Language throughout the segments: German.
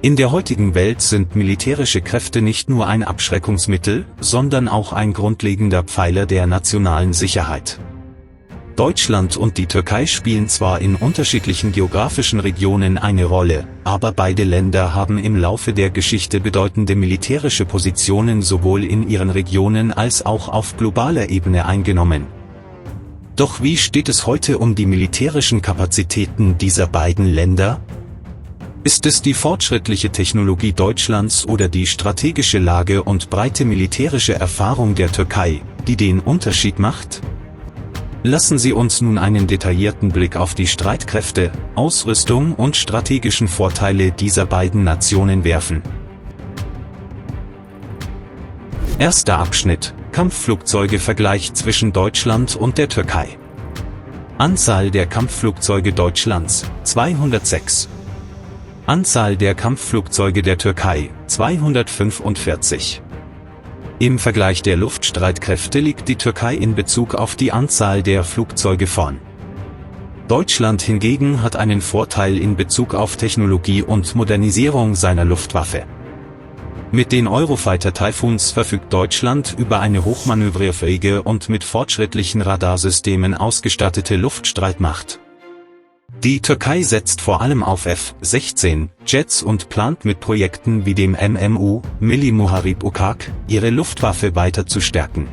In der heutigen Welt sind militärische Kräfte nicht nur ein Abschreckungsmittel, sondern auch ein grundlegender Pfeiler der nationalen Sicherheit. Deutschland und die Türkei spielen zwar in unterschiedlichen geografischen Regionen eine Rolle, aber beide Länder haben im Laufe der Geschichte bedeutende militärische Positionen sowohl in ihren Regionen als auch auf globaler Ebene eingenommen. Doch wie steht es heute um die militärischen Kapazitäten dieser beiden Länder? Ist es die fortschrittliche Technologie Deutschlands oder die strategische Lage und breite militärische Erfahrung der Türkei, die den Unterschied macht? Lassen Sie uns nun einen detaillierten Blick auf die Streitkräfte, Ausrüstung und strategischen Vorteile dieser beiden Nationen werfen. Erster Abschnitt: Kampfflugzeuge-Vergleich zwischen Deutschland und der Türkei. Anzahl der Kampfflugzeuge Deutschlands: 206. Anzahl der Kampfflugzeuge der Türkei: 245. Im Vergleich der Luftstreitkräfte liegt die Türkei in Bezug auf die Anzahl der Flugzeuge vorn. Deutschland hingegen hat einen Vorteil in Bezug auf Technologie und Modernisierung seiner Luftwaffe. Mit den Eurofighter Typhoons verfügt Deutschland über eine hochmanövrierfähige und mit fortschrittlichen Radarsystemen ausgestattete Luftstreitmacht. Die Türkei setzt vor allem auf F-16 Jets und plant mit Projekten wie dem MMU, Milli Muharip Uçak, ihre Luftwaffe weiter zu stärken.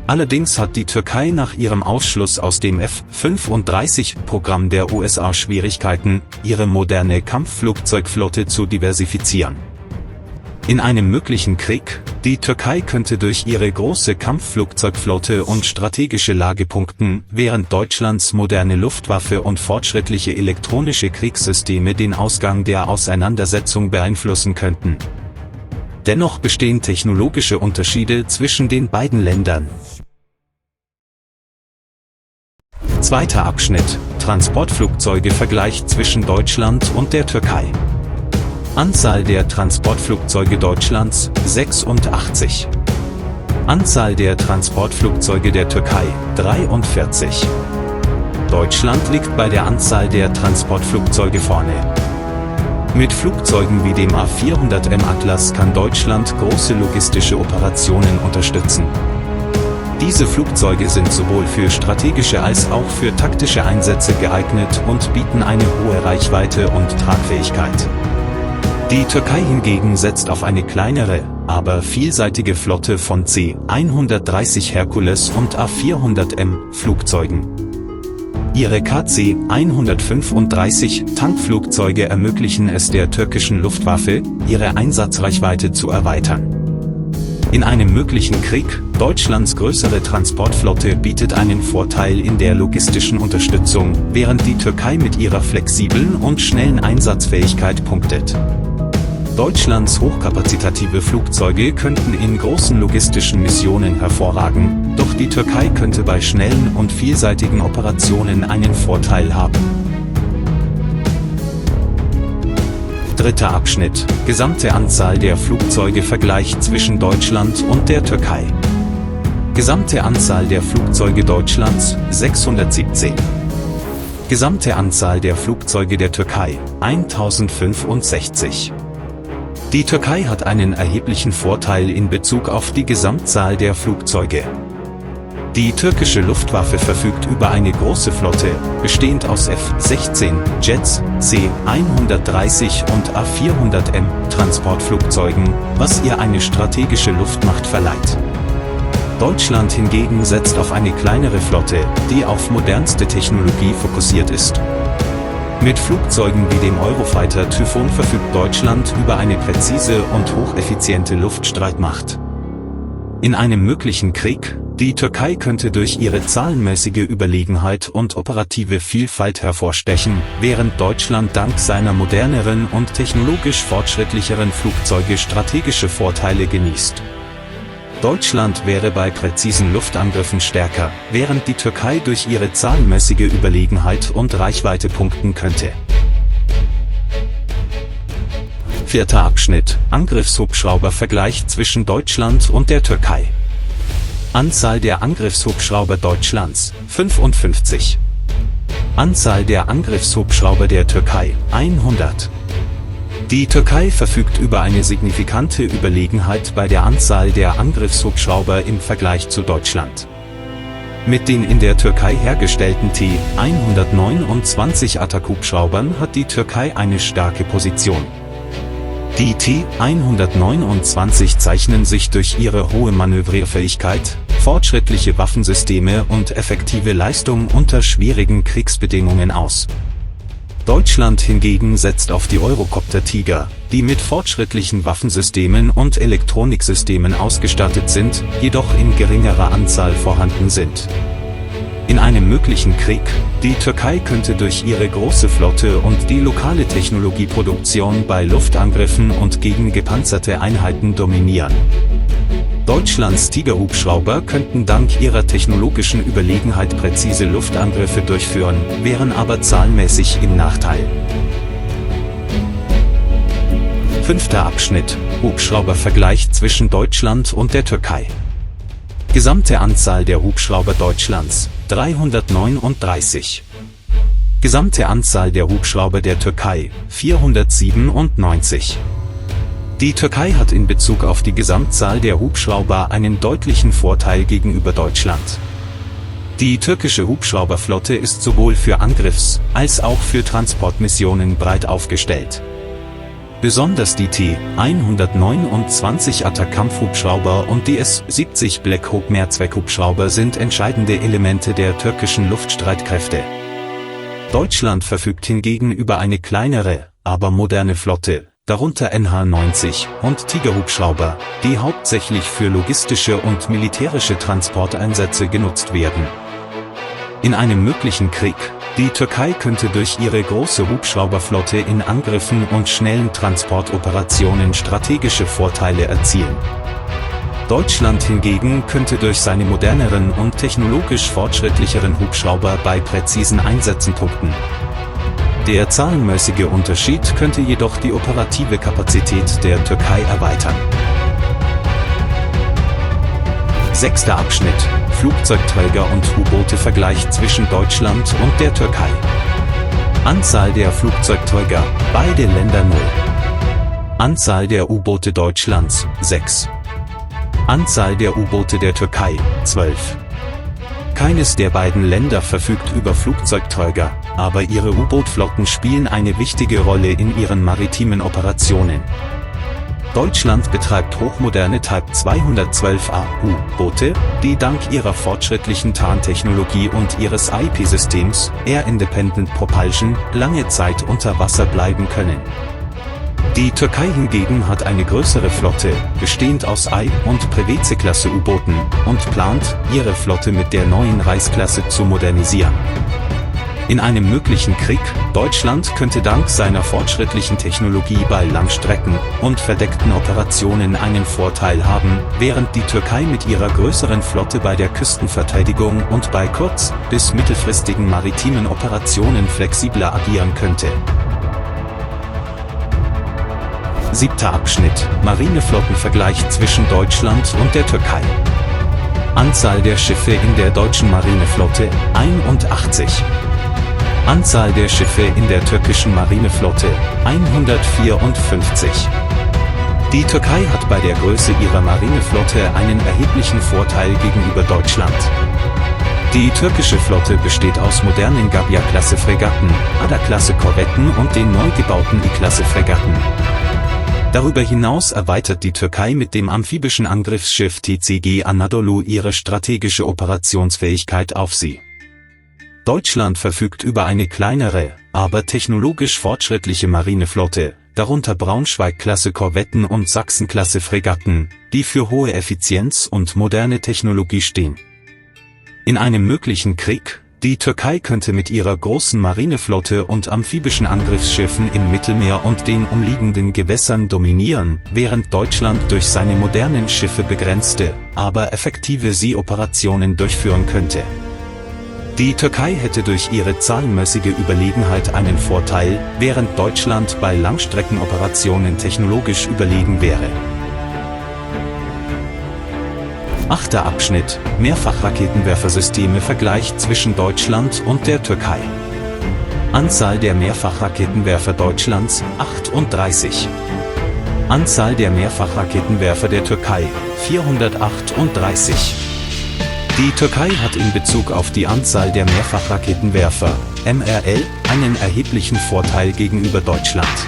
Allerdings hat die Türkei nach ihrem Ausschluss aus dem F-35-Programm der USA Schwierigkeiten, ihre moderne Kampfflugzeugflotte zu diversifizieren. In einem möglichen Krieg: Die Türkei könnte durch ihre große Kampfflugzeugflotte und strategische Lage punkten, während Deutschlands moderne Luftwaffe und fortschrittliche elektronische Kriegssysteme den Ausgang der Auseinandersetzung beeinflussen könnten. Dennoch bestehen technologische Unterschiede zwischen den beiden Ländern. Zweiter Abschnitt: Transportflugzeuge-Vergleich zwischen Deutschland und der Türkei. Anzahl der Transportflugzeuge Deutschlands: 86. Anzahl der Transportflugzeuge der Türkei: 43. Deutschland liegt bei der Anzahl der Transportflugzeuge vorne. Mit Flugzeugen wie dem A400M Atlas kann Deutschland große logistische Operationen unterstützen. Diese Flugzeuge sind sowohl für strategische als auch für taktische Einsätze geeignet und bieten eine hohe Reichweite und Tragfähigkeit. Die Türkei hingegen setzt auf eine kleinere, aber vielseitige Flotte von C-130 Hercules und A400M Flugzeugen. Ihre KC-135 Tankflugzeuge ermöglichen es der türkischen Luftwaffe, ihre Einsatzreichweite zu erweitern. In einem möglichen Krieg: Deutschlands größere Transportflotte bietet einen Vorteil in der logistischen Unterstützung, während die Türkei mit ihrer flexiblen und schnellen Einsatzfähigkeit punktet. Deutschlands hochkapazitative Flugzeuge könnten in großen logistischen Missionen hervorragen, doch die Türkei könnte bei schnellen und vielseitigen Operationen einen Vorteil haben. Dritter Abschnitt: Gesamte Anzahl der Flugzeuge-Vergleich zwischen Deutschland und der Türkei. Gesamte Anzahl der Flugzeuge Deutschlands: 617. Gesamte Anzahl der Flugzeuge der Türkei: 1065. Die Türkei hat einen erheblichen Vorteil in Bezug auf die Gesamtzahl der Flugzeuge. Die türkische Luftwaffe verfügt über eine große Flotte, bestehend aus F-16 Jets, C-130 und A400M Transportflugzeugen, was ihr eine strategische Luftmacht verleiht. Deutschland hingegen setzt auf eine kleinere Flotte, die auf modernste Technologie fokussiert ist. Mit Flugzeugen wie dem Eurofighter Typhoon verfügt Deutschland über eine präzise und hocheffiziente Luftstreitmacht. In einem möglichen Krieg: Die Türkei könnte durch ihre zahlenmäßige Überlegenheit und operative Vielfalt hervorstechen, während Deutschland dank seiner moderneren und technologisch fortschrittlicheren Flugzeuge strategische Vorteile genießt. Deutschland wäre bei präzisen Luftangriffen stärker, während die Türkei durch ihre zahlenmäßige Überlegenheit und Reichweite punkten könnte. Vierter Abschnitt: Angriffshubschrauber-Vergleich zwischen Deutschland und der Türkei. Anzahl der Angriffshubschrauber Deutschlands: 55. Anzahl der Angriffshubschrauber der Türkei: 100. Die Türkei verfügt über eine signifikante Überlegenheit bei der Anzahl der Angriffshubschrauber im Vergleich zu Deutschland. Mit den in der Türkei hergestellten T-129 Attack-Hubschraubern hat die Türkei eine starke Position. Die T-129 zeichnen sich durch ihre hohe Manövrierfähigkeit, fortschrittliche Waffensysteme und effektive Leistung unter schwierigen Kriegsbedingungen aus. Deutschland hingegen setzt auf die Eurocopter Tiger, die mit fortschrittlichen Waffensystemen und Elektroniksystemen ausgestattet sind, jedoch in geringerer Anzahl vorhanden sind. In einem möglichen Krieg, die Türkei könnte durch ihre große Flotte und die lokale Technologieproduktion bei Luftangriffen und gegen gepanzerte Einheiten dominieren. Deutschlands Tiger-Hubschrauber könnten dank ihrer technologischen Überlegenheit präzise Luftangriffe durchführen, wären aber zahlenmäßig im Nachteil. 5. Abschnitt: Hubschraubervergleich zwischen Deutschland und der Türkei. Gesamte Anzahl der Hubschrauber Deutschlands: 339. Gesamte Anzahl der Hubschrauber der Türkei: 497. Die Türkei hat in Bezug auf die Gesamtzahl der Hubschrauber einen deutlichen Vorteil gegenüber Deutschland. Die türkische Hubschrauberflotte ist sowohl für Angriffs- als auch für Transportmissionen breit aufgestellt. Besonders die T-129 Attack-Kampfhubschrauber und die S-70 Black Hawk Mehrzweckhubschrauber sind entscheidende Elemente der türkischen Luftstreitkräfte. Deutschland verfügt hingegen über eine kleinere, aber moderne Flotte, darunter NH-90 und Tiger-Hubschrauber, die hauptsächlich für logistische und militärische Transporteinsätze genutzt werden. In einem möglichen Krieg: die Türkei könnte durch ihre große Hubschrauberflotte in Angriffen und schnellen Transportoperationen strategische Vorteile erzielen. Deutschland hingegen könnte durch seine moderneren und technologisch fortschrittlicheren Hubschrauber bei präzisen Einsätzen punkten. Der zahlenmäßige Unterschied könnte jedoch die operative Kapazität der Türkei erweitern. 6. Abschnitt: Flugzeugträger und U-Boote-Vergleich zwischen Deutschland und der Türkei. Anzahl der Flugzeugträger: beide Länder 0. Anzahl der U-Boote Deutschlands: 6. Anzahl der U-Boote der Türkei: 12. Keines der beiden Länder verfügt über Flugzeugträger, aber ihre U-Boot-Flotten spielen eine wichtige Rolle in ihren maritimen Operationen. Deutschland betreibt hochmoderne Type 212A U-Boote, die dank ihrer fortschrittlichen Tarntechnologie und ihres IP-Systems, Air Independent Propulsion, lange Zeit unter Wasser bleiben können. Die Türkei hingegen hat eine größere Flotte, bestehend aus I- und Preveze-Klasse U-Booten, und plant, ihre Flotte mit der neuen Reis-Klasse zu modernisieren. In einem möglichen Krieg: Deutschland könnte dank seiner fortschrittlichen Technologie bei Langstrecken- und verdeckten Operationen einen Vorteil haben, während die Türkei mit ihrer größeren Flotte bei der Küstenverteidigung und bei kurz- bis mittelfristigen maritimen Operationen flexibler agieren könnte. 7. Abschnitt: Marineflottenvergleich zwischen Deutschland und der Türkei. Anzahl der Schiffe in der deutschen Marineflotte: 81. Anzahl der Schiffe in der türkischen Marineflotte: 154. Die Türkei hat bei der Größe ihrer Marineflotte einen erheblichen Vorteil gegenüber Deutschland. Die türkische Flotte besteht aus modernen Gabier-Klasse Fregatten, Ada-Klasse Korvetten und den neu gebauten I-Klasse Fregatten. Darüber hinaus erweitert die Türkei mit dem amphibischen Angriffsschiff TCG Anadolu ihre strategische Operationsfähigkeit auf See. Deutschland verfügt über eine kleinere, aber technologisch fortschrittliche Marineflotte, darunter Braunschweig-Klasse Korvetten und Sachsen-Klasse Fregatten, die für hohe Effizienz und moderne Technologie stehen. In einem möglichen Krieg: die Türkei könnte mit ihrer großen Marineflotte und amphibischen Angriffsschiffen im Mittelmeer und den umliegenden Gewässern dominieren, während Deutschland durch seine modernen Schiffe begrenzte, aber effektive Seeoperationen durchführen könnte. Die Türkei hätte durch ihre zahlenmäßige Überlegenheit einen Vorteil, während Deutschland bei Langstreckenoperationen technologisch überlegen wäre. 8. Abschnitt: Mehrfachraketenwerfersysteme Vergleich zwischen Deutschland und der Türkei. Anzahl der Mehrfachraketenwerfer Deutschlands, 38. Anzahl der Mehrfachraketenwerfer der Türkei, 438. Die Türkei hat in Bezug auf die Anzahl der Mehrfachraketenwerfer, MRL, einen erheblichen Vorteil gegenüber Deutschland.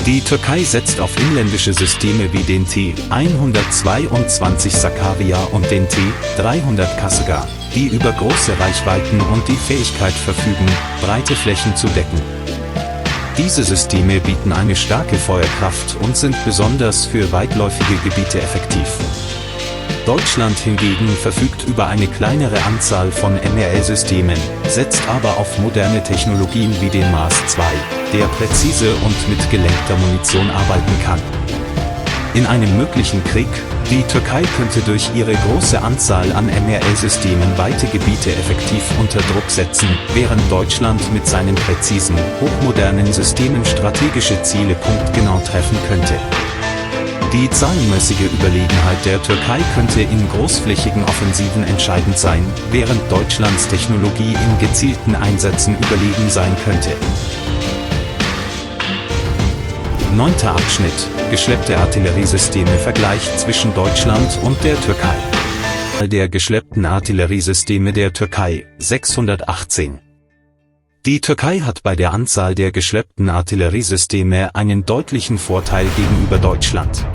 Die Türkei setzt auf inländische Systeme wie den T-122 Sakarya und den T-300 Kasırga, die über große Reichweiten und die Fähigkeit verfügen, breite Flächen zu decken. Diese Systeme bieten eine starke Feuerkraft und sind besonders für weitläufige Gebiete effektiv. Deutschland hingegen verfügt über eine kleinere Anzahl von MRL-Systemen, setzt aber auf moderne Technologien wie den MAS-2, der präzise und mit gelenkter Munition arbeiten kann. In einem möglichen Krieg, die Türkei könnte durch ihre große Anzahl an MRL-Systemen weite Gebiete effektiv unter Druck setzen, während Deutschland mit seinen präzisen, hochmodernen Systemen strategische Ziele punktgenau treffen könnte. Die zahlenmäßige Überlegenheit der Türkei könnte in großflächigen Offensiven entscheidend sein, während Deutschlands Technologie in gezielten Einsätzen überlegen sein könnte. 9. Abschnitt: Geschleppte Artilleriesysteme. Vergleich zwischen Deutschland und der Türkei. Der geschleppten Artilleriesysteme der Türkei, 618. Die Türkei hat bei der Anzahl der geschleppten Artilleriesysteme einen deutlichen Vorteil gegenüber Deutschland.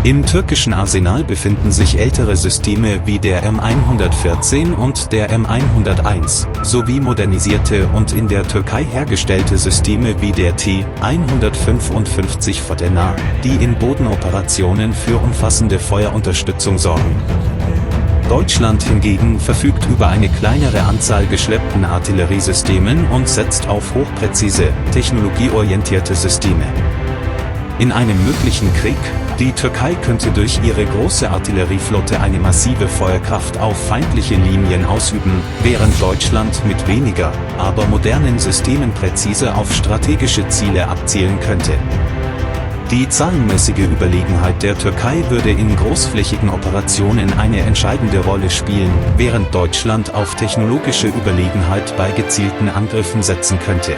Im türkischen Arsenal befinden sich ältere Systeme wie der M114 und der M101, sowie modernisierte und in der Türkei hergestellte Systeme wie der T-155 Fotena, die in Bodenoperationen für umfassende Feuerunterstützung sorgen. Deutschland hingegen verfügt über eine kleinere Anzahl geschleppten Artilleriesystemen und setzt auf hochpräzise, technologieorientierte Systeme. In einem möglichen Krieg, die Türkei könnte durch ihre große Artillerieflotte eine massive Feuerkraft auf feindliche Linien ausüben, während Deutschland mit weniger, aber modernen Systemen präzise auf strategische Ziele abzielen könnte. Die zahlenmäßige Überlegenheit der Türkei würde in großflächigen Operationen eine entscheidende Rolle spielen, während Deutschland auf technologische Überlegenheit bei gezielten Angriffen setzen könnte.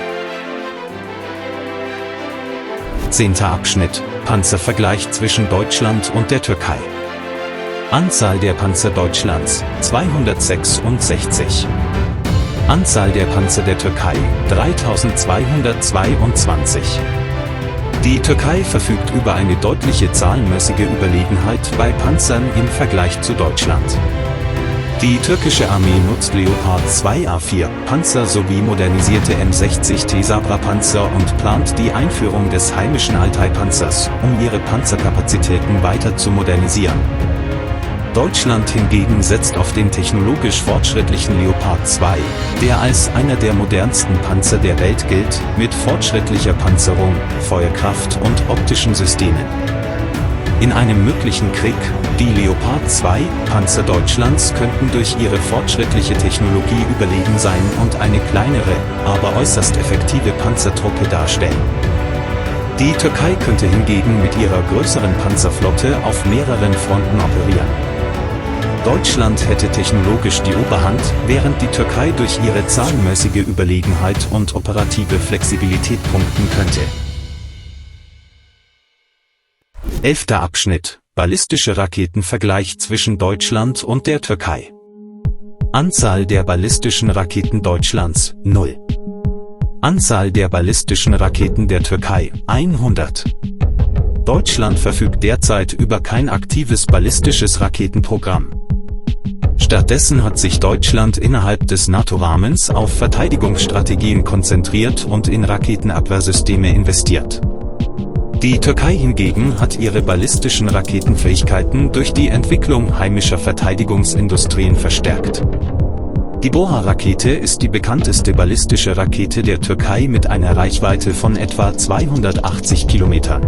10. Abschnitt: Panzervergleich zwischen Deutschland und der Türkei. Anzahl der Panzer Deutschlands, 266. Anzahl der Panzer der Türkei, 3222. Die Türkei verfügt über eine deutliche zahlenmäßige Überlegenheit bei Panzern im Vergleich zu Deutschland. Die türkische Armee nutzt Leopard 2A4 Panzer sowie modernisierte M60T Sabra Panzer und plant die Einführung des heimischen Altay-Panzers, um ihre Panzerkapazitäten weiter zu modernisieren. Deutschland hingegen setzt auf den technologisch fortschrittlichen Leopard 2, der als einer der modernsten Panzer der Welt gilt, mit fortschrittlicher Panzerung, Feuerkraft und optischen Systemen. In einem möglichen Krieg, die Leopard 2 Panzer Deutschlands könnten durch ihre fortschrittliche Technologie überlegen sein und eine kleinere, aber äußerst effektive Panzertruppe darstellen. Die Türkei könnte hingegen mit ihrer größeren Panzerflotte auf mehreren Fronten operieren. Deutschland hätte technologisch die Oberhand, während die Türkei durch ihre zahlenmäßige Überlegenheit und operative Flexibilität punkten könnte. 11. Abschnitt: Ballistische Raketenvergleich zwischen Deutschland und der Türkei. Anzahl der ballistischen Raketen Deutschlands, 0. Anzahl der ballistischen Raketen der Türkei, 100. Deutschland verfügt derzeit über kein aktives ballistisches Raketenprogramm. Stattdessen hat sich Deutschland innerhalb des NATO-Rahmens auf Verteidigungsstrategien konzentriert und in Raketenabwehrsysteme investiert. Die Türkei hingegen hat ihre ballistischen Raketenfähigkeiten durch die Entwicklung heimischer Verteidigungsindustrien verstärkt. Die Boha-Rakete ist die bekannteste ballistische Rakete der Türkei mit einer Reichweite von etwa 280 Kilometern.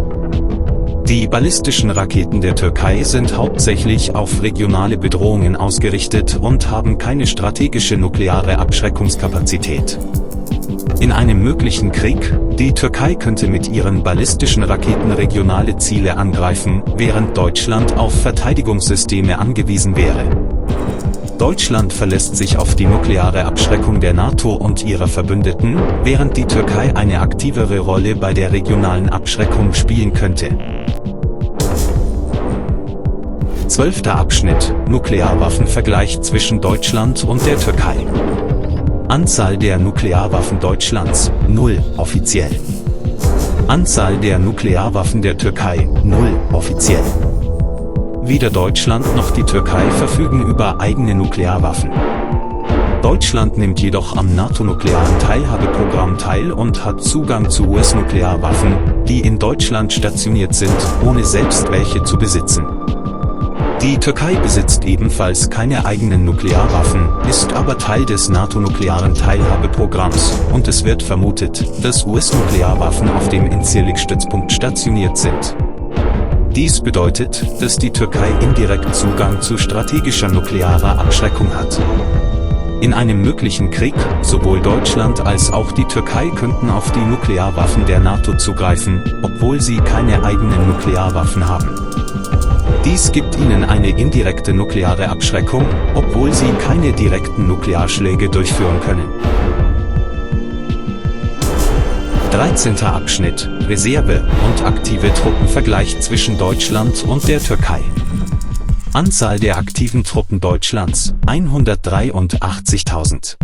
Die ballistischen Raketen der Türkei sind hauptsächlich auf regionale Bedrohungen ausgerichtet und haben keine strategische nukleare Abschreckungskapazität. In einem möglichen Krieg, die Türkei könnte mit ihren ballistischen Raketen regionale Ziele angreifen, während Deutschland auf Verteidigungssysteme angewiesen wäre. Deutschland verlässt sich auf die nukleare Abschreckung der NATO und ihrer Verbündeten, während die Türkei eine aktivere Rolle bei der regionalen Abschreckung spielen könnte. 12. Abschnitt: Nuklearwaffenvergleich zwischen Deutschland und der Türkei. Anzahl der Nuklearwaffen Deutschlands: 0, offiziell. Anzahl der Nuklearwaffen der Türkei: 0, offiziell. Weder Deutschland noch die Türkei verfügen über eigene Nuklearwaffen. Deutschland nimmt jedoch am NATO-nuklearen Teilhabeprogramm teil und hat Zugang zu US-Nuklearwaffen, die in Deutschland stationiert sind, ohne selbst welche zu besitzen. Die Türkei besitzt ebenfalls keine eigenen Nuklearwaffen, ist aber Teil des NATO-nuklearen Teilhabeprogramms, und es wird vermutet, dass US-Nuklearwaffen auf dem Incirlik-Stützpunkt stationiert sind. Dies bedeutet, dass die Türkei indirekt Zugang zu strategischer nuklearer Abschreckung hat. In einem möglichen Krieg, sowohl Deutschland als auch die Türkei könnten auf die Nuklearwaffen der NATO zugreifen, obwohl sie keine eigenen Nuklearwaffen haben. Dies gibt ihnen eine indirekte nukleare Abschreckung, obwohl sie keine direkten Nuklearschläge durchführen können. 13. Abschnitt: Reserve- und aktive Truppenvergleich zwischen Deutschland und der Türkei. Anzahl der aktiven Truppen Deutschlands: 183.000.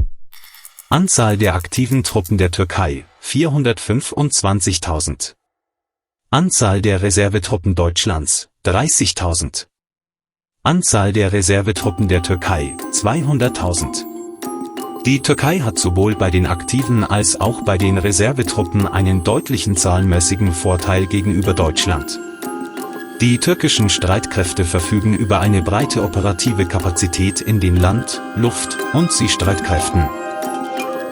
Anzahl der aktiven Truppen der Türkei: 425.000. Anzahl der Reservetruppen Deutschlands: 30.000. Anzahl der Reservetruppen der Türkei: 200.000. Die Türkei hat sowohl bei den aktiven als auch bei den Reservetruppen einen deutlichen zahlenmäßigen Vorteil gegenüber Deutschland. Die türkischen Streitkräfte verfügen über eine breite operative Kapazität in den Land-, Luft- und Seestreitkräften.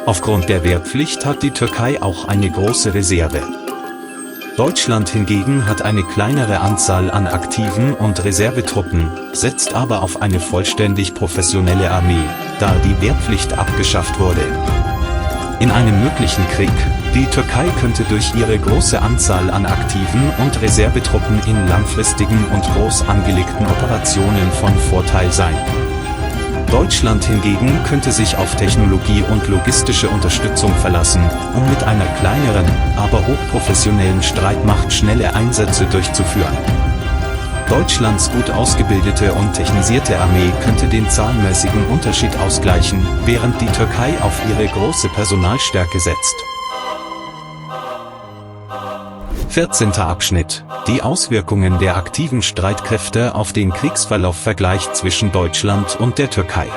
Aufgrund der Wehrpflicht hat die Türkei auch eine große Reserve. Deutschland hingegen hat eine kleinere Anzahl an aktiven und Reservetruppen, setzt aber auf eine vollständig professionelle Armee, da die Wehrpflicht abgeschafft wurde. In einem möglichen Krieg, die Türkei könnte durch ihre große Anzahl an aktiven und Reservetruppen in langfristigen und groß angelegten Operationen von Vorteil sein. Deutschland hingegen könnte sich auf Technologie und logistische Unterstützung verlassen, um mit einer kleineren, aber hochprofessionellen Streitmacht schnelle Einsätze durchzuführen. Deutschlands gut ausgebildete und technisierte Armee könnte den zahlenmäßigen Unterschied ausgleichen, während die Türkei auf ihre große Personalstärke setzt. 14. Abschnitt: Die Auswirkungen der aktiven Streitkräfte auf den Kriegsverlauf-Vergleich zwischen Deutschland und der Türkei.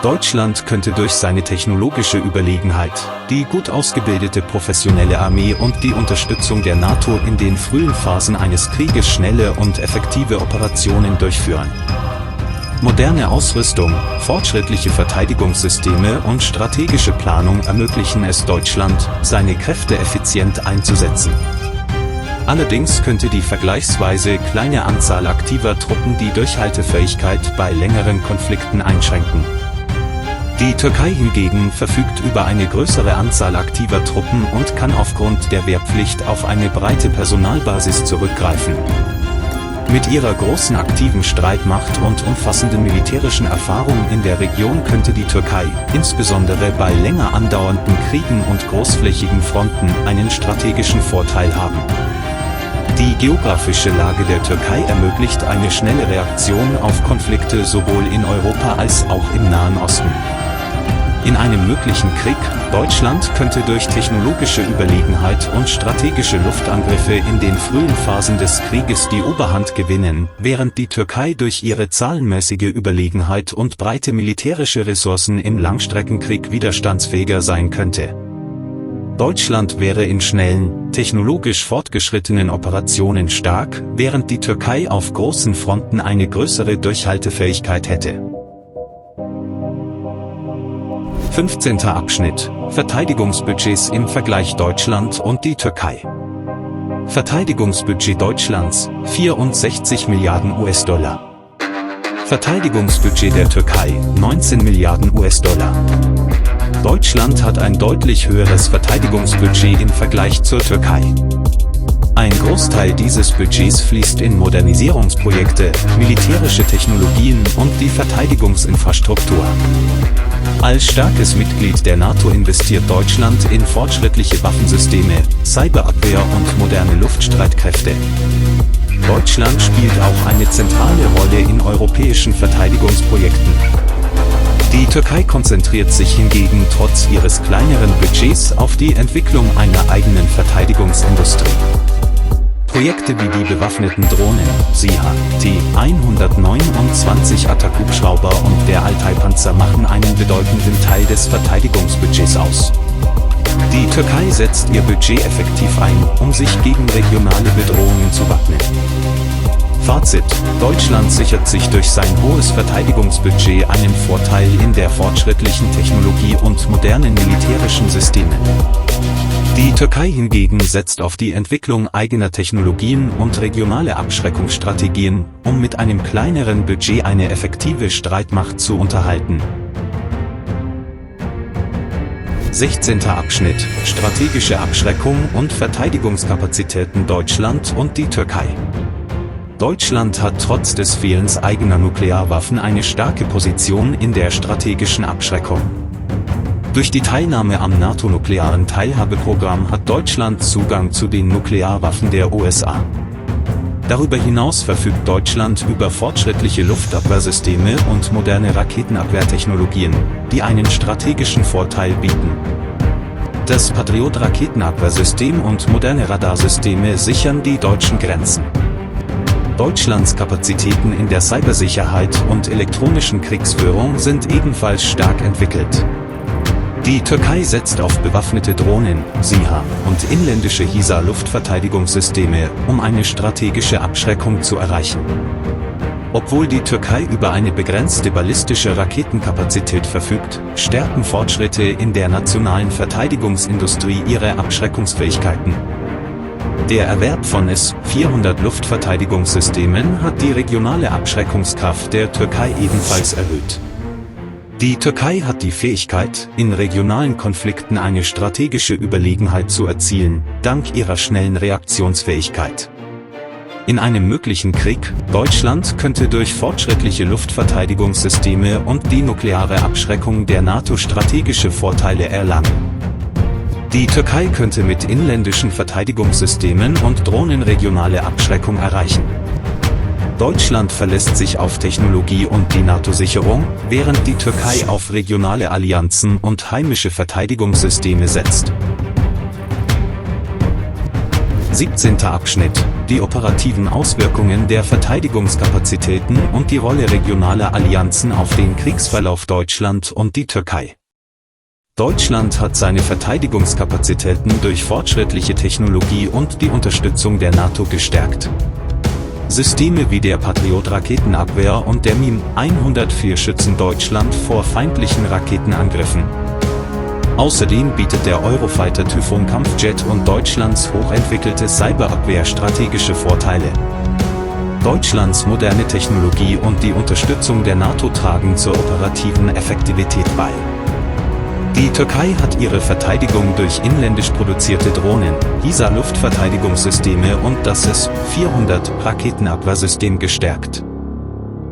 Deutschland könnte durch seine technologische Überlegenheit, die gut ausgebildete professionelle Armee und die Unterstützung der NATO in den frühen Phasen eines Krieges schnelle und effektive Operationen durchführen. Moderne Ausrüstung, fortschrittliche Verteidigungssysteme und strategische Planung ermöglichen es Deutschland, seine Kräfte effizient einzusetzen. Allerdings könnte die vergleichsweise kleine Anzahl aktiver Truppen die Durchhaltefähigkeit bei längeren Konflikten einschränken. Die Türkei hingegen verfügt über eine größere Anzahl aktiver Truppen und kann aufgrund der Wehrpflicht auf eine breite Personalbasis zurückgreifen. Mit ihrer großen aktiven Streitmacht und umfassenden militärischen Erfahrung in der Region könnte die Türkei, insbesondere bei länger andauernden Kriegen und großflächigen Fronten, einen strategischen Vorteil haben. Die geografische Lage der Türkei ermöglicht eine schnelle Reaktion auf Konflikte sowohl in Europa als auch im Nahen Osten. In einem möglichen Krieg, Deutschland könnte durch technologische Überlegenheit und strategische Luftangriffe in den frühen Phasen des Krieges die Oberhand gewinnen, während die Türkei durch ihre zahlenmäßige Überlegenheit und breite militärische Ressourcen im Langstreckenkrieg widerstandsfähiger sein könnte. Deutschland wäre in schnellen, technologisch fortgeschrittenen Operationen stark, während die Türkei auf großen Fronten eine größere Durchhaltefähigkeit hätte. 15. Abschnitt: Verteidigungsbudgets im Vergleich Deutschland und die Türkei. Verteidigungsbudget Deutschlands: 64 Milliarden US-Dollar. Verteidigungsbudget der Türkei: 19 Milliarden US-Dollar. Deutschland hat ein deutlich höheres Verteidigungsbudget im Vergleich zur Türkei. Ein Großteil dieses Budgets fließt in Modernisierungsprojekte, militärische Technologien und die Verteidigungsinfrastruktur. Als starkes Mitglied der NATO investiert Deutschland in fortschrittliche Waffensysteme, Cyberabwehr und moderne Luftstreitkräfte. Deutschland spielt auch eine zentrale Rolle in europäischen Verteidigungsprojekten. Die Türkei konzentriert sich hingegen trotz ihres kleineren Budgets auf die Entwicklung einer eigenen Verteidigungsindustrie. Projekte wie die bewaffneten Drohnen, SİHA, T-129 Attack-Hubschrauber und der Altay-Panzer machen einen bedeutenden Teil des Verteidigungsbudgets aus. Die Türkei setzt ihr Budget effektiv ein, um sich gegen regionale Bedrohungen zu wappnen. Fazit: Deutschland sichert sich durch sein hohes Verteidigungsbudget einen Vorteil in der fortschrittlichen Technologie und modernen militärischen Systemen. Die Türkei hingegen setzt auf die Entwicklung eigener Technologien und regionale Abschreckungsstrategien, um mit einem kleineren Budget eine effektive Streitmacht zu unterhalten. 16. Abschnitt: Strategische Abschreckung und Verteidigungskapazitäten Deutschland und die Türkei. Deutschland hat trotz des Fehlens eigener Nuklearwaffen eine starke Position in der strategischen Abschreckung. Durch die Teilnahme am NATO-nuklearen Teilhabeprogramm hat Deutschland Zugang zu den Nuklearwaffen der USA. Darüber hinaus verfügt Deutschland über fortschrittliche Luftabwehrsysteme und moderne Raketenabwehrtechnologien, die einen strategischen Vorteil bieten. Das Patriot-Raketenabwehrsystem und moderne Radarsysteme sichern die deutschen Grenzen. Deutschlands Kapazitäten in der Cybersicherheit und elektronischen Kriegsführung sind ebenfalls stark entwickelt. Die Türkei setzt auf bewaffnete Drohnen, SİHA, und inländische HISA-Luftverteidigungssysteme, um eine strategische Abschreckung zu erreichen. Obwohl die Türkei über eine begrenzte ballistische Raketenkapazität verfügt, stärken Fortschritte in der nationalen Verteidigungsindustrie ihre Abschreckungsfähigkeiten. Der Erwerb von S-400 Luftverteidigungssystemen hat die regionale Abschreckungskraft der Türkei ebenfalls erhöht. Die Türkei hat die Fähigkeit, in regionalen Konflikten eine strategische Überlegenheit zu erzielen, dank ihrer schnellen Reaktionsfähigkeit. In einem möglichen Krieg, Deutschland könnte durch fortschrittliche Luftverteidigungssysteme und die nukleare Abschreckung der NATO strategische Vorteile erlangen. Die Türkei könnte mit inländischen Verteidigungssystemen und Drohnen regionale Abschreckung erreichen. Deutschland verlässt sich auf Technologie und die NATO-Sicherung, während die Türkei auf regionale Allianzen und heimische Verteidigungssysteme setzt. 17. Abschnitt: Die operativen Auswirkungen der Verteidigungskapazitäten und die Rolle regionaler Allianzen auf den Kriegsverlauf Deutschland und die Türkei. Deutschland hat seine Verteidigungskapazitäten durch fortschrittliche Technologie und die Unterstützung der NATO gestärkt. Systeme wie der Patriot-Raketenabwehr und der MIM-104 schützen Deutschland vor feindlichen Raketenangriffen. Außerdem bietet der Eurofighter Typhoon Kampfjet und Deutschlands hochentwickelte Cyberabwehr strategische Vorteile. Deutschlands moderne Technologie und die Unterstützung der NATO tragen zur operativen Effektivität bei. Die Türkei hat ihre Verteidigung durch inländisch produzierte Drohnen, HISA-Luftverteidigungssysteme und das S-400 Raketenabwehrsystem gestärkt.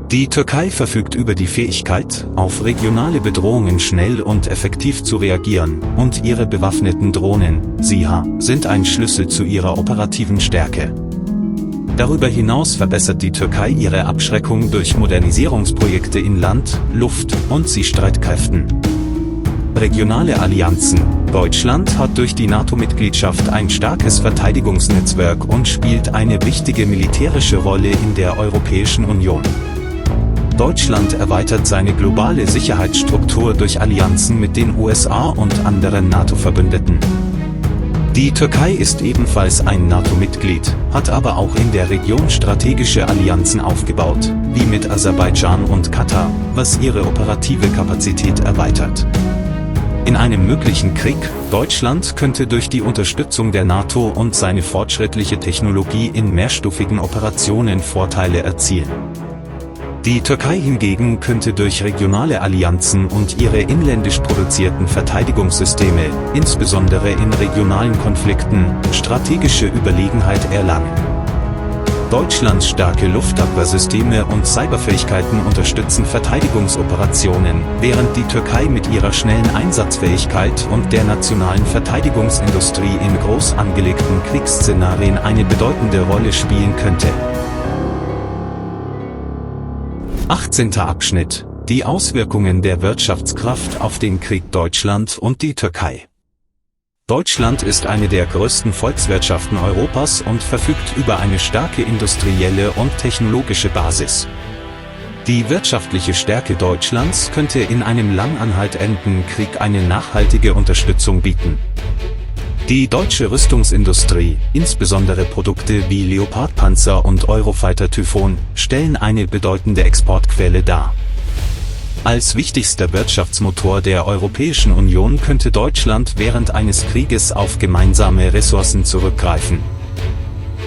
Die Türkei verfügt über die Fähigkeit, auf regionale Bedrohungen schnell und effektiv zu reagieren, und ihre bewaffneten Drohnen, SİHA, sind ein Schlüssel zu ihrer operativen Stärke. Darüber hinaus verbessert die Türkei ihre Abschreckung durch Modernisierungsprojekte in Land-, Luft- und Seestreitkräften. Regionale Allianzen: Deutschland hat durch die NATO-Mitgliedschaft ein starkes Verteidigungsnetzwerk und spielt eine wichtige militärische Rolle in der Europäischen Union. Deutschland erweitert seine globale Sicherheitsstruktur durch Allianzen mit den USA und anderen NATO-Verbündeten. Die Türkei ist ebenfalls ein NATO-Mitglied, hat aber auch in der Region strategische Allianzen aufgebaut, wie mit Aserbaidschan und Katar, was ihre operative Kapazität erweitert. In einem möglichen Krieg, Deutschland könnte durch die Unterstützung der NATO und seine fortschrittliche Technologie in mehrstufigen Operationen Vorteile erzielen. Die Türkei hingegen könnte durch regionale Allianzen und ihre inländisch produzierten Verteidigungssysteme, insbesondere in regionalen Konflikten, strategische Überlegenheit erlangen. Deutschlands starke Luftabwehrsysteme und Cyberfähigkeiten unterstützen Verteidigungsoperationen, während die Türkei mit ihrer schnellen Einsatzfähigkeit und der nationalen Verteidigungsindustrie in groß angelegten Kriegsszenarien eine bedeutende Rolle spielen könnte. 18. Abschnitt: Die Auswirkungen der Wirtschaftskraft auf den Krieg Deutschland und die Türkei. Deutschland ist eine der größten Volkswirtschaften Europas und verfügt über eine starke industrielle und technologische Basis. Die wirtschaftliche Stärke Deutschlands könnte in einem lang anhaltenden Krieg eine nachhaltige Unterstützung bieten. Die deutsche Rüstungsindustrie, insbesondere Produkte wie Leopardpanzer und Eurofighter Typhoon, stellen eine bedeutende Exportquelle dar. Als wichtigster Wirtschaftsmotor der Europäischen Union könnte Deutschland während eines Krieges auf gemeinsame Ressourcen zurückgreifen.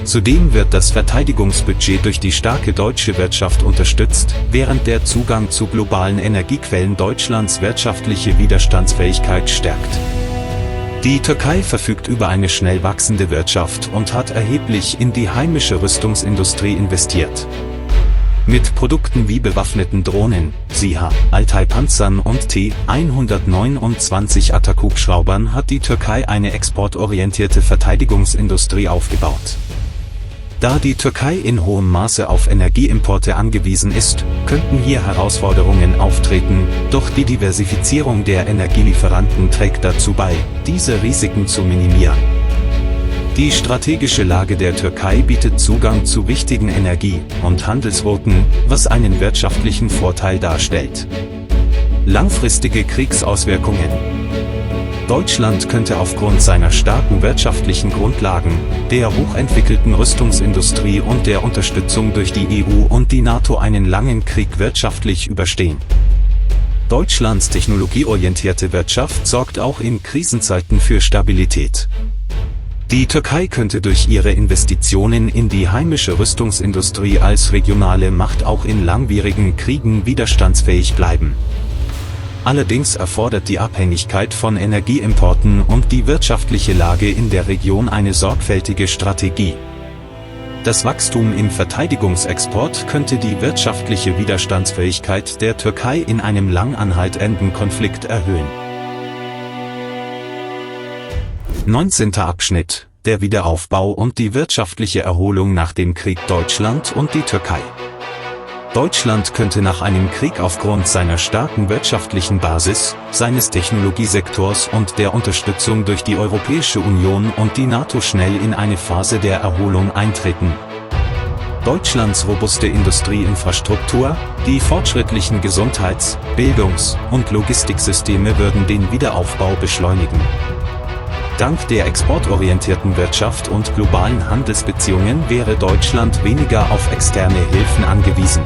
Zudem wird das Verteidigungsbudget durch die starke deutsche Wirtschaft unterstützt, während der Zugang zu globalen Energiequellen Deutschlands wirtschaftliche Widerstandsfähigkeit stärkt. Die Türkei verfügt über eine schnell wachsende Wirtschaft und hat erheblich in die heimische Rüstungsindustrie investiert. Mit Produkten wie bewaffneten Drohnen, SİHA, Altay-Panzern und T-129 Attack-Hubschraubern hat die Türkei eine exportorientierte Verteidigungsindustrie aufgebaut. Da die Türkei in hohem Maße auf Energieimporte angewiesen ist, könnten hier Herausforderungen auftreten, doch die Diversifizierung der Energielieferanten trägt dazu bei, diese Risiken zu minimieren. Die strategische Lage der Türkei bietet Zugang zu wichtigen Energie- und Handelsrouten, was einen wirtschaftlichen Vorteil darstellt. Langfristige Kriegsauswirkungen. Deutschland könnte aufgrund seiner starken wirtschaftlichen Grundlagen, der hochentwickelten Rüstungsindustrie und der Unterstützung durch die EU und die NATO einen langen Krieg wirtschaftlich überstehen. Deutschlands technologieorientierte Wirtschaft sorgt auch in Krisenzeiten für Stabilität. Die Türkei könnte durch ihre Investitionen in die heimische Rüstungsindustrie als regionale Macht auch in langwierigen Kriegen widerstandsfähig bleiben. Allerdings erfordert die Abhängigkeit von Energieimporten und die wirtschaftliche Lage in der Region eine sorgfältige Strategie. Das Wachstum im Verteidigungsexport könnte die wirtschaftliche Widerstandsfähigkeit der Türkei in einem lang anhaltenden Konflikt erhöhen. 19. Abschnitt: Der Wiederaufbau und die wirtschaftliche Erholung nach dem Krieg Deutschland und die Türkei. Deutschland könnte nach einem Krieg aufgrund seiner starken wirtschaftlichen Basis, seines Technologiesektors und der Unterstützung durch die Europäische Union und die NATO schnell in eine Phase der Erholung eintreten. Deutschlands robuste Industrieinfrastruktur, die fortschrittlichen Gesundheits-, Bildungs- und Logistiksysteme würden den Wiederaufbau beschleunigen. Dank der exportorientierten Wirtschaft und globalen Handelsbeziehungen wäre Deutschland weniger auf externe Hilfen angewiesen.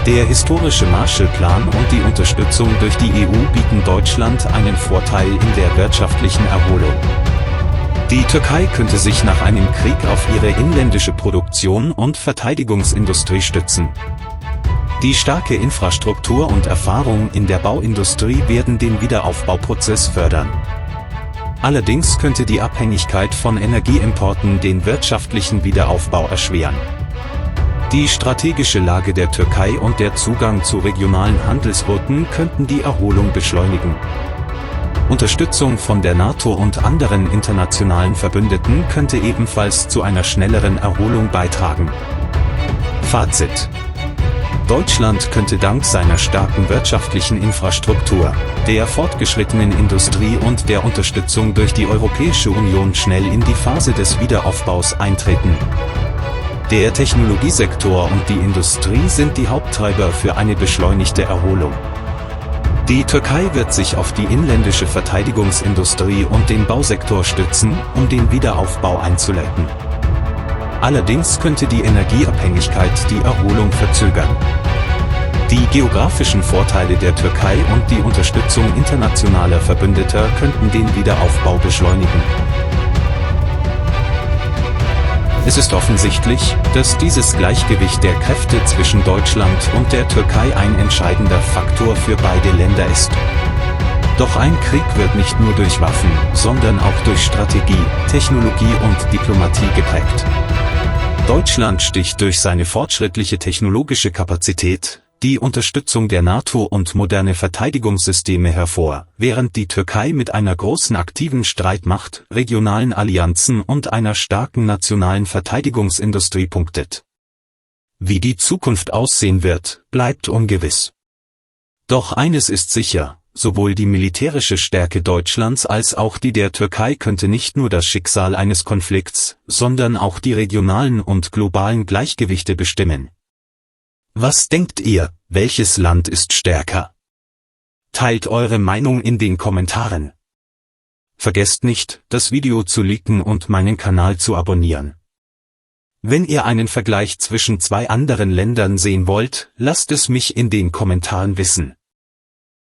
Der historische Marshallplan und die Unterstützung durch die EU bieten Deutschland einen Vorteil in der wirtschaftlichen Erholung. Die Türkei könnte sich nach einem Krieg auf ihre inländische Produktion und Verteidigungsindustrie stützen. Die starke Infrastruktur und Erfahrung in der Bauindustrie werden den Wiederaufbauprozess fördern. Allerdings könnte die Abhängigkeit von Energieimporten den wirtschaftlichen Wiederaufbau erschweren. Die strategische Lage der Türkei und der Zugang zu regionalen Handelsrouten könnten die Erholung beschleunigen. Unterstützung von der NATO und anderen internationalen Verbündeten könnte ebenfalls zu einer schnelleren Erholung beitragen. Fazit: Deutschland könnte dank seiner starken wirtschaftlichen Infrastruktur, der fortgeschrittenen Industrie und der Unterstützung durch die Europäische Union schnell in die Phase des Wiederaufbaus eintreten. Der Technologiesektor und die Industrie sind die Haupttreiber für eine beschleunigte Erholung. Die Türkei wird sich auf die inländische Verteidigungsindustrie und den Bausektor stützen, um den Wiederaufbau einzuleiten. Allerdings könnte die Energieabhängigkeit die Erholung verzögern. Die geografischen Vorteile der Türkei und die Unterstützung internationaler Verbündeter könnten den Wiederaufbau beschleunigen. Es ist offensichtlich, dass dieses Gleichgewicht der Kräfte zwischen Deutschland und der Türkei ein entscheidender Faktor für beide Länder ist. Doch ein Krieg wird nicht nur durch Waffen, sondern auch durch Strategie, Technologie und Diplomatie geprägt. Deutschland sticht durch seine fortschrittliche technologische Kapazität, die Unterstützung der NATO und moderne Verteidigungssysteme hervor, während die Türkei mit einer großen aktiven Streitmacht, regionalen Allianzen und einer starken nationalen Verteidigungsindustrie punktet. Wie die Zukunft aussehen wird, bleibt ungewiss. Doch eines ist sicher: Sowohl die militärische Stärke Deutschlands als auch die der Türkei könnte nicht nur das Schicksal eines Konflikts, sondern auch die regionalen und globalen Gleichgewichte bestimmen. Was denkt ihr, welches Land ist stärker? Teilt eure Meinung in den Kommentaren. Vergesst nicht, das Video zu liken und meinen Kanal zu abonnieren. Wenn ihr einen Vergleich zwischen zwei anderen Ländern sehen wollt, lasst es mich in den Kommentaren wissen.